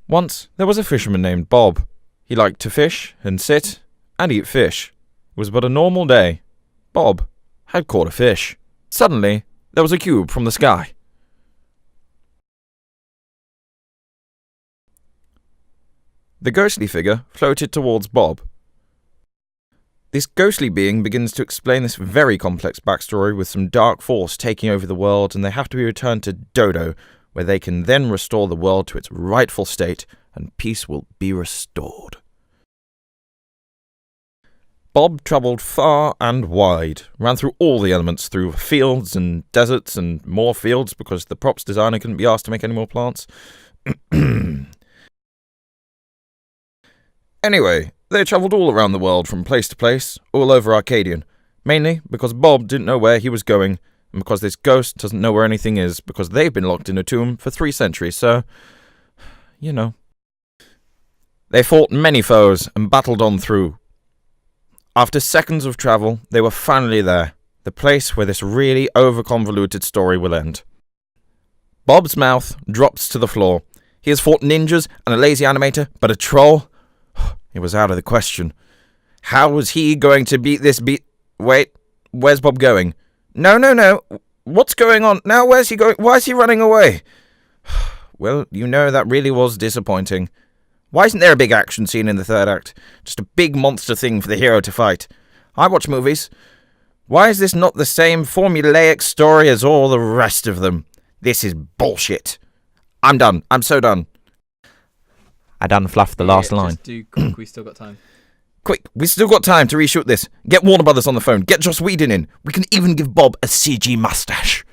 Once, there was a fisherman named Bob. He liked to fish and sit and eat fish. It was but a normal day. Bob had caught a fish. Suddenly, there was a cube from the sky. The ghostly figure floated towards Bob. This ghostly being begins to explain this very complex backstory with some dark force taking over the world, and they have to be returned to Dodo, where they can then restore the world to its rightful state, and peace will be restored. Bob travelled far and wide, ran through all the elements, through fields and deserts and more fields because the props designer couldn't be asked to make any more plants. Anyway, they travelled all around the world from place to place, all over Arcadian, mainly because Bob didn't know where he was going, and because this ghost doesn't know where anything is, because they've been locked in a tomb for 3 centuries, so, you know. They fought many foes and battled on through. After seconds of travel, they were finally there, the place where this really over-convoluted story will end. Bob's mouth drops to the floor. He has fought ninjas and a lazy animator, but a troll? It was out of the question. How was he going to beat this Wait, where's Bob going? No. What's going on? Now where's he going? Why is he running away? Well, you know, that really was disappointing. Why isn't there a big action scene in the 3rd act? Just a big monster thing for the hero to fight. I watch movies. Why is this not the same formulaic story as all the rest of them? This is bullshit. I'm done. I'm so done. I done fluffed the last line. Just do quick, we still got time. Quick, we still got time to reshoot this. Get Warner Brothers on the phone. Get Joss Whedon in. We can even give Bob a CG mustache.